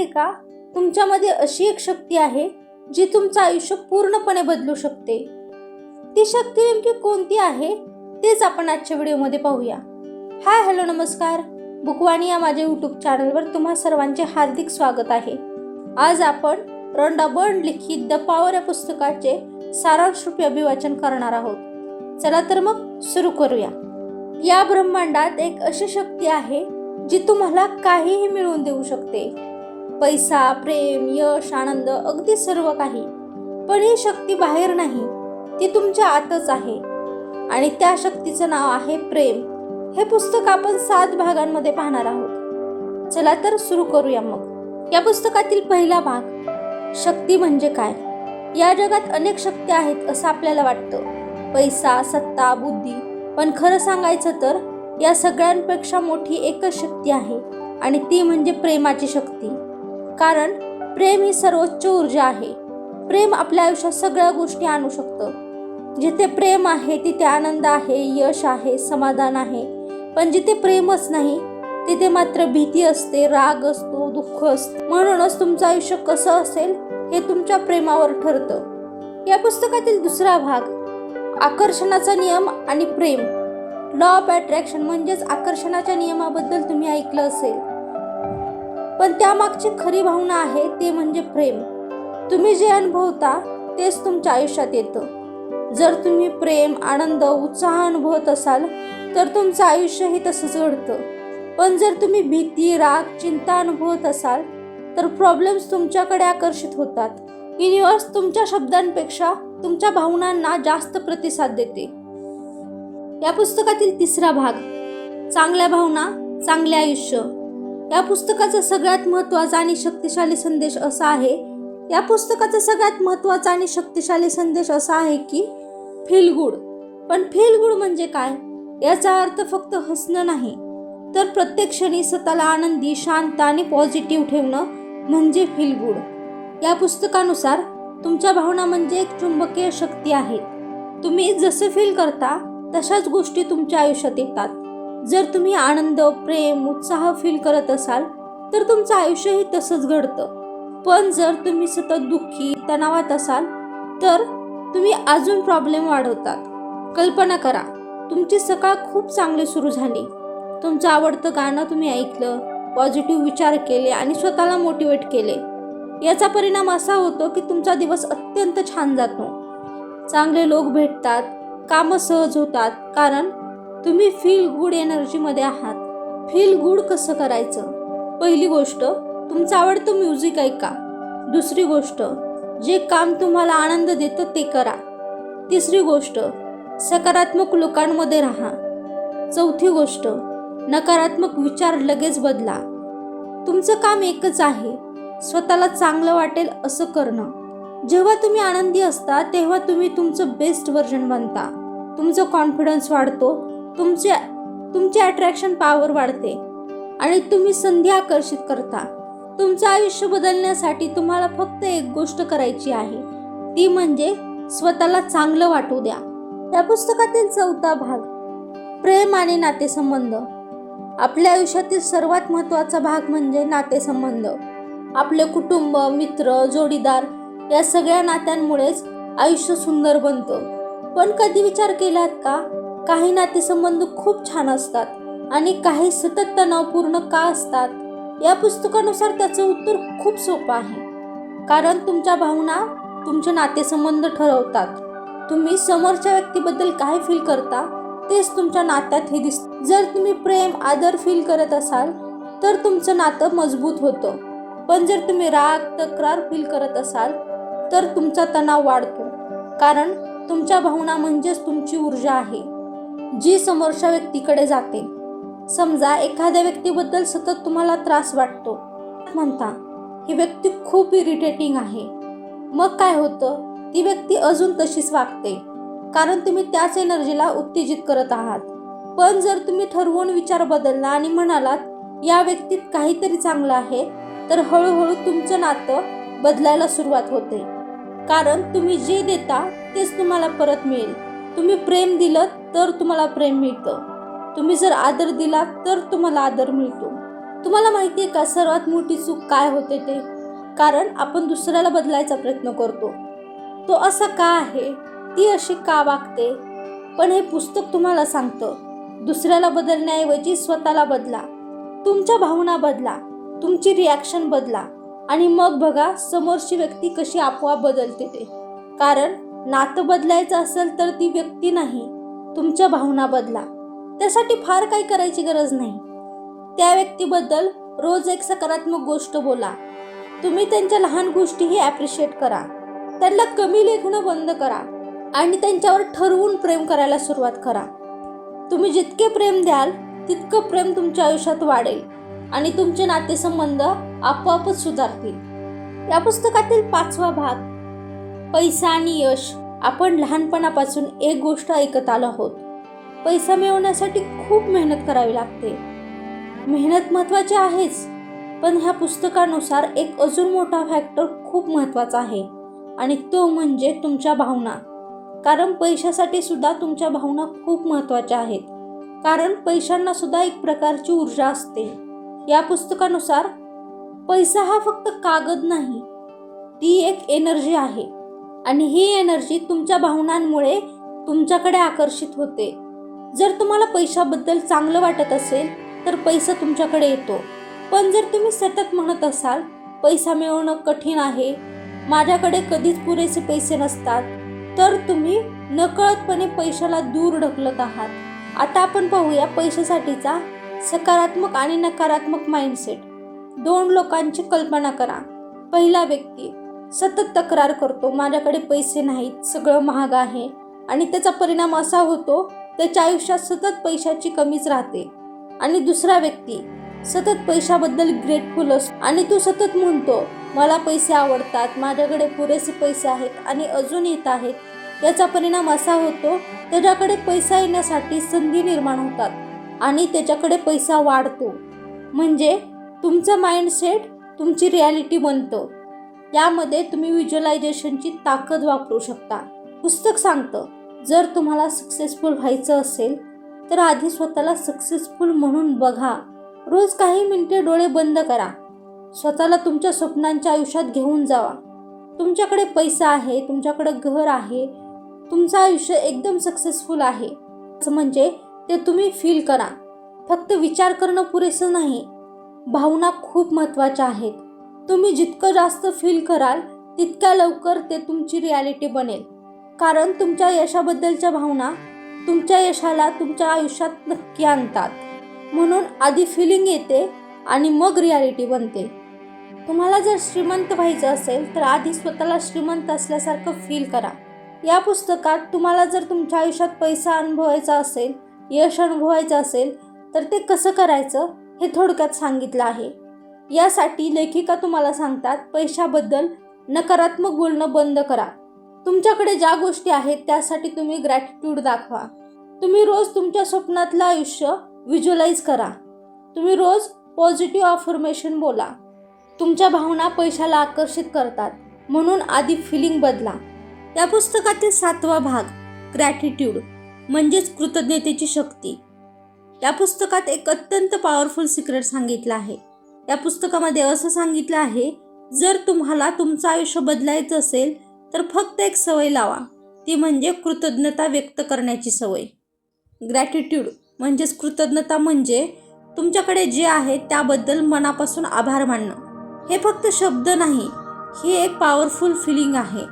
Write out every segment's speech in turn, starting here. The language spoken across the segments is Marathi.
आहे का, तुमच्यामध्ये अशी एक शक्ती आहे जी तुमचं आयुष्य पूर्णपणे बदलू शकते. ती शक्ती नेमकी कोणती आहे तेच आपण आजच्या व्हिडिओमध्ये पाहूया. हाय हॅलो नमस्कार, बुकवाणी या माझ्या यूट्यूब चॅनलवर तुम्हा सर्वांचे हार्दिक स्वागत आहे. आज आपण रॉन्डा बर्न लिखित द पॉवर या पुस्तकाचे सारांश रूपी अभिवाचन करणार आहोत. चला तर मग सुरू करूया. या ब्रह्मांडात एक अशी शक्ती आहे जी तुम्हाला काहीही मिळवून देऊ शकते. पैसा, प्रेम, यश, आनंद, अगदी सर्व काही. पण ही शक्ती बाहेर नाही, ती तुमच्या आतच आहे आणि त्या शक्तीचं नाव आहे प्रेम. हे पुस्तक आपण 7 भागांमध्ये पाहणार आहोत. चला तर सुरू करूया मग. या पुस्तकातील पहिला भाग, शक्ती म्हणजे काय. या जगात अनेक शक्ती आहेत असं आपल्याला वाटतं, पैसा, सत्ता, बुद्धी. पण खरं सांगायचं तर या सगळ्यांपेक्षा मोठी एकच शक्ती आहे आणि ती म्हणजे प्रेमाची शक्ती. कारण प्रेम ही सर्वोच्च ऊर्जा आहे. प्रेम आपल्या आयुष्यात सगळ्या गोष्टी आणू शकतं. जिथे प्रेम आहे तिथे आनंद आहे, यश आहे, समाधान आहे. पण जिथे प्रेमच नाही तिथे मात्र भीती असते, राग असतो, दुःख असतं. म्हणूनच तुमचं आयुष्य कसं असेल हे तुमच्या प्रेमावर ठरतं. या पुस्तकातील दुसरा भाग, आकर्षणाचा नियम आणि प्रेम. लॉ ऑफ अट्रॅक्शन म्हणजेच आकर्षणाच्या नियमाबद्दल तुम्ही ऐकलं असेल, पण त्यामागची खरी भावना आहे ते म्हणजे प्रेम. तुम्ही जे अनुभवता तेच तुमच्या आयुष्यात येतं. जर तुम्ही प्रेम, आनंद, उत्साह अनुभवत असाल तर तुमचं आयुष्यही तसंच घडतं. पण जर तुम्ही भीती, राग, चिंता अनुभवत असाल तर प्रॉब्लेम्स तुमच्याकडे आकर्षित होतात. युनिव्हर्स तुमच्या शब्दांपेक्षा तुमच्या भावनांना जास्त प्रतिसाद देते. या पुस्तकातील तिसरा भाग, चांगल्या भावना, चांगले आयुष्य. या पुस्तकाचा सगळ्यात महत्त्वाचा आणि शक्तिशाली संदेश असा आहे की फील गुड. पण फील गुड म्हणजे काय? याचा अर्थ फक्त हसणं नाही, तर प्रत्येक क्षणी स्वतःला आनंदी, शांत आणि पॉझिटिव्ह ठेवणं म्हणजे फील गुड. या पुस्तकानुसार तुमच्या भावना म्हणजे एक चुंबकीय शक्ती आहे. तुम्ही जसे फील करता तशाच गोष्टी तुमच्या आयुष्यात येतात. जर तुम्ही आनंद, प्रेम, उत्साह फील करत असाल तर तुमचं आयुष्यही तसंच घडतं. पण जर तुम्ही सतत दुःखी, तणावात असाल तर तुम्ही अजून प्रॉब्लेम वाढवतात. कल्पना करा, तुमची सकाळ खूप चांगली सुरू झाली. तुमचं आवडतं गाणं तुम्ही ऐकलं, पॉझिटिव्ह विचार केले आणि स्वतःला मोटिवेट केले. याचा परिणाम असा होतो की तुमचा दिवस अत्यंत छान जातो. चांगले लोक भेटतात, कामं सहज होतात, कारण तुम्ही फील गुड एनर्जीमध्ये आहात. फील गुड कसं करायचं? पहिली गोष्ट, तुमचं आवडतं म्युझिक ऐका. दुसरी गोष्ट, जे काम तुम्हाला आनंद देतं ते करा. तिसरी गोष्ट, सकारात्मक लोकांमध्ये राहा. चौथी गोष्ट, नकारात्मक विचार लगेच बदला. तुमचं काम एकच आहे, स्वतःला चांगलं वाटेल असं करणं. जेव्हा तुम्ही आनंदी असता तेव्हा तुम्ही तुमचं बेस्ट व्हर्जन बनता. तुमचं कॉन्फिडन्स वाढतो, तुमची अट्रॅक्शन पॉवर वाढते आणि तुम्ही संधी आकर्षित करता. तुमचं आयुष्य बदलण्यासाठी तुम्हाला फक्त एक गोष्ट करायची आहे, ती म्हणजे स्वतःला चांगलं वाटू द्या. या पुस्तकातील चौथा भाग, प्रेम आणि नातेसंबंध. आपल्या आयुष्यातील सर्वात महत्त्वाचा भाग म्हणजे नातेसंबंध. आपले कुटुंब, मित्र, जोडीदार या सगळ्या नात्यांमुळेच आयुष्य सुंदर बनतं. पण कधी विचार केलात का, काही नातेसंबंध खूप छान असतात आणि काही सतत तणावपूर्ण का असतात? या पुस्तकानुसार त्याचं उत्तर खूप सोपं आहे. कारण तुमच्या भावना तुमचे नातेसंबंध ठरवतात. तुम्ही समोरच्या व्यक्तीबद्दल काय फील करता तेच तुमच्या नात्यातही दिसतं. जर तुम्ही प्रेम, आदर फील करत असाल तर तुमचं नातं मजबूत होतं. पण जर तुम्ही राग, तक्रार फील करत असाल तर तुमचा तणाव वाढतो. कारण तुमच्या भावना म्हणजेच तुमची ऊर्जा आहे, जी समोरच्या व्यक्तीकडे जाते. समजा एखाद्या व्यक्तीबद्दल सतत तुम्हाला त्रास वाटतो, म्हणता ही व्यक्ती खूप इरिटेटिंग आहे. मग काय होतं? ती व्यक्ती अजून तशीच वागते, कारण तुम्ही त्याच एनर्जीला उत्तेजित करत आहात. पण जर तुम्ही ठरवून विचार बदलला आणि म्हणालात या व्यक्तीत काहीतरी चांगलं आहे, तर हळूहळू तुमचं नातं बदलायला सुरुवात होते. कारण तुम्ही जे देता तेच तुम्हाला परत मिळेल. तुम्ही प्रेम दिलं तर तुम्हाला प्रेम मिळतं. तुम्ही जर आदर दिला तर तुम्हाला आदर मिळतो. तुम्हाला माहिती आहे का सर्वात मोठी चूक काय होते ते? कारण आपण दुसऱ्याला बदलायचा प्रयत्न करतो. तो असा का आहे, ती अशी का वागते. पण हे पुस्तक तुम्हाला सांगतं, दुसऱ्याला बदलण्याऐवजी स्वतःला बदला. तुमच्या भावना बदला, तुमची रिॲक्शन बदला आणि मग बघा समोरची व्यक्ती कशी आपोआप बदलते ते. कारण नातं बदलायचं असेल तर ती व्यक्ती नाही, तुमच्या भावना बदला. त्यासाठी फार काही करायची गरज नाही. त्या व्यक्तीबद्दल रोज एक सकारात्मक गोष्ट बोला. तुम्ही त्यांच्या लहान गोष्टीही ॲप्रिशिएट करा. त्यांना कमी लेखणं बंद करा आणि त्यांच्यावर ठरवून प्रेम करायला सुरुवात करा. तुम्ही जितके प्रेम द्याल तितकं प्रेम तुमच्या आयुष्यात वाढेल आणि तुमचे नातेसंबंध आपोआपच सुधारतील. या पुस्तकातील 5वा भाग, पैसा आणि यश. आपण लहानपणापासून एक गोष्ट ऐकत आलो आहोत, पैसा मिळवण्यासाठी खूप मेहनत करावी लागते. मेहनत महत्त्वाची आहेच, पण ह्या पुस्तकानुसार एक अजून मोठा फॅक्टर खूप महत्त्वाचा आहे आणि तो म्हणजे तुमच्या भावना. कारण पैशासाठी सुद्धा तुमच्या भावना खूप महत्त्वाच्या आहेत. कारण पैशांना सुद्धा एक प्रकारची ऊर्जा असते. या पुस्तकानुसार पैसा हा फक्त कागद नाही, ती एक एनर्जी आहे आणि ही एनर्जी तुमच्या भावनांमुळे तुमच्याकडे आकर्षित होते. जर तुम्हाला पैशाबद्दल चांगलं वाटत असेल तर पैसा तुमच्याकडे येतो. पण जर तुम्ही सतत म्हणत असाल पैसा मिळवणं कठीण आहे, माझ्याकडे कधीच पुरेसे पैसे नसतात, तर तुम्ही नकळतपणे पैशाला दूर ढकलत आहात. आता आपण पाहूया पैशासाठीचा सकारात्मक आणि नकारात्मक माइंडसेट. 2 लोकांची कल्पना करा. पहिला व्यक्ती सतत तक्रार करतो, माझ्याकडे पैसे नाहीत, सगळं महाग आहे आणि त्याचा परिणाम असा होतो त्याच्या आयुष्यात सतत पैशाची कमीच राहते. आणि दुसरा व्यक्ती सतत पैशाबद्दल ग्रेटफुल असतो आणि तो सतत म्हणतो मला पैसे आवडतात, माझ्याकडे पुरेसे पैसे आहेत आणि अजून येत आहेत. याचा परिणाम असा होतो त्याच्याकडे पैसा येण्यासाठी संधी निर्माण होतात आणि त्याच्याकडे पैसा वाढतो. म्हणजे तुमचं माइंडसेट तुमची रिॲलिटी बनतं. यामध्ये तुम्ही व्हिज्युअलायझेशनची ताकद वापरू शकता. पुस्तक सांगतं जर तुम्हाला सक्सेसफुल व्हायचं असेल तर आधी स्वतःला सक्सेसफुल म्हणून बघा. रोज काही मिनिटे डोळे बंद करा. स्वतःला तुमच्या स्वप्नांच्या आयुष्यात घेऊन जावा. तुमच्याकडे पैसा आहे, तुमच्याकडे घर आहे, तुमचं आयुष्य एकदम सक्सेसफुल आहे म्हणजे ते तुम्ही फील करा. फक्त विचार करणं पुरेसं नाही, भावना खूप महत्त्वाच्या आहेत. तुम्ही जितकं जास्त फील कराल तितक्या लवकर ते तुमची रिॲलिटी बनेल. कारण तुमच्या यशाबद्दलच्या भावना तुमच्या यशाला तुमच्या आयुष्यात नक्की आणतात. म्हणून आधी फिलिंग येते आणि मग रिॲलिटी बनते. तुम्हाला जर श्रीमंत व्हायचं असेल तर आधी स्वतःला श्रीमंत असल्यासारखं फील करा. या पुस्तकात तुम्हाला जर तुमच्या आयुष्यात पैसा अनुभवायचा असेल, यश अनुभवायचं असेल तर ते कसं करायचं हे थोडक्यात सांगितलं आहे. यासाठी लेखिका तुम्हाला सांगतात पैशाबद्दल नकारात्मक बोलणं बंद करा. तुमच्याकडे ज्या गोष्टी आहेत त्यासाठी तुम्ही ग्रॅटिट्यूड दाखवा. तुम्ही रोज तुमच्या स्वप्नातलं आयुष्य व्हिज्युअलाइज करा. तुम्ही रोज पॉझिटिव्ह अफर्मेशन बोला. तुमच्या भावना पैशाला आकर्षित करतात, म्हणून आधी फिलिंग बदला. या पुस्तकातील 7वा भाग, ग्रॅटिट्यूड म्हणजेच कृतज्ञतेची शक्ती. या पुस्तकात एक अत्यंत पॉवरफुल सिक्रेट सांगितलं आहे. या पुस्तकामध्ये असं सांगितलं आहे जर तुम्हाला तुमचं आयुष्य बदलायचं असेल तर फक्त एक सवय लावा, ती म्हणजे कृतज्ञता व्यक्त करण्याची सवय. ग्रॅटिट्यूड म्हणजेच कृतज्ञता म्हणजे तुमच्याकडे जे आहे त्याबद्दल मनापासून आभार मानणं. हे फक्त शब्द नाही, ही एक पॉवरफुल फिलिंग आहे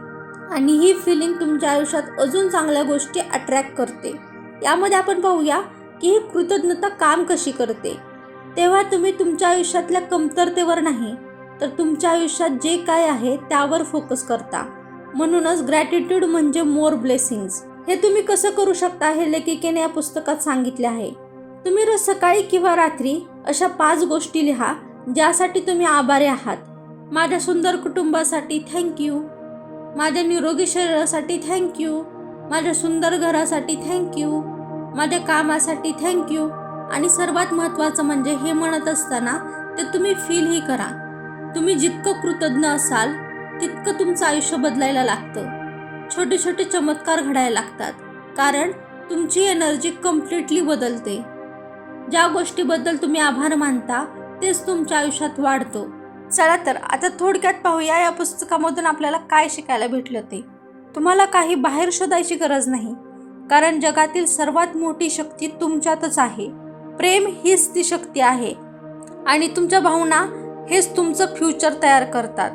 आणि ही फिलिंग तुमच्या आयुष्यात अजून चांगल्या गोष्टी अट्रॅक्ट करते. यामध्ये आपण पाहूया की ही कृतज्ञता काम कशी करते. तेव्हा तुम्ही तुमच्या आयुष्यातल्या कमतरतेवर नाही तर तुमच्या आयुष्यात जे काय आहे त्यावर फोकस करता. म्हणूनच ग्रॅटिट्यूड म्हणजे मोर ब्लेसिंग्स. हे तुम्ही कसं करू शकता हे लेखिकेने या पुस्तकात सांगितले आहे. तुम्ही रोज सकाळी किंवा रात्री अशा 5 गोष्टी लिहा ज्यासाठी तुम्ही आभारी आहात. माझ्या सुंदर कुटुंबासाठी थँक्यू, माझ्या निरोगी शरीरासाठी थँक्यू, माझ्या सुंदर घरासाठी थँक्यू, माझ्या कामासाठी थँक्यू आणि सर्वात महत्त्वाचं म्हणजे हे म्हणत असताना ते तुम्ही फीलही करा. तुम्ही जितकं कृतज्ञ असाल तितकं तुमचं आयुष्य बदलायला लागतं. छोटे छोटे चमत्कार घडायला लागतात कारण तुमची एनर्जी कम्प्लिटली बदलते. ज्या गोष्टीबद्दल तुम्ही आभार मानता तेच तुमच्या आयुष्यात वाढतो. चला तर आता थोडक्यात पाहूया या पुस्तकामधून आपल्याला काय शिकायला भेटलं ते. तुम्हाला काही बाहेर शोधायची गरज नाही, कारण जगातील सर्वात मोठी शक्ती तुमच्यातच आहे. प्रेम हीच ती शक्ती आहे आणि तुमच्या भावना हेच तुमचं फ्युचर तयार करतात.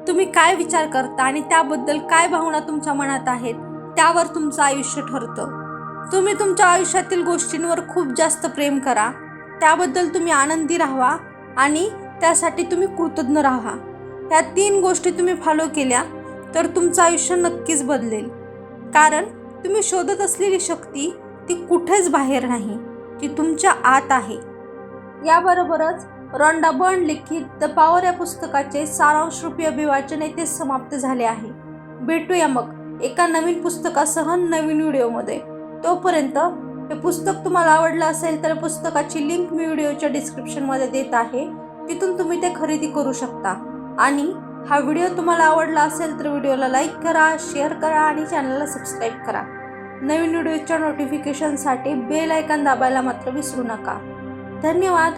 तुम्ही काय विचार करता आणि त्याबद्दल काय भावना तुमच्या मनात आहेत त्यावर तुमचं आयुष्य ठरतं. तुम्ही तुमच्या आयुष्यातील गोष्टींवर खूप जास्त प्रेम करा, त्याबद्दल तुम्ही आनंदी राहा आणि त्यासाठी तुम्ही कृतज्ञ राहा. ह्या 3 गोष्टी तुम्ही फॉलो केल्या तर तुमचं आयुष्य नक्कीच बदलेल. कारण तुम्ही शोधत असलेली शक्ती ती कुठेच बाहेर नाही, ती तुमच्या आत आहे. याबरोबरच रॉन्डा बर्न लिखित द पॉवर या पुस्तकाचे सारांशरूपी अभिवाचन येथे समाप्त झाले आहे. भेटूया मग एका नवीन पुस्तकासह नवीन व्हिडिओमध्ये. तोपर्यंत हे पुस्तक तुम्हाला आवडलं असेल तर पुस्तकाची लिंक मी व्हिडिओच्या डिस्क्रिप्शनमध्ये देत आहे, तिथून तुम्ही ते खरेदी करू शकता. आणि हा व्हिडिओ तुम्हाला आवडला असेल तर व्हिडिओला लाईक करा, शेअर करा आणि चॅनलला सबस्क्राईब करा. नवीन व्हिडिओच्या नोटिफिकेशनसाठी बेल आयकॉन दाबायला मात्र विसरू नका. धन्यवाद.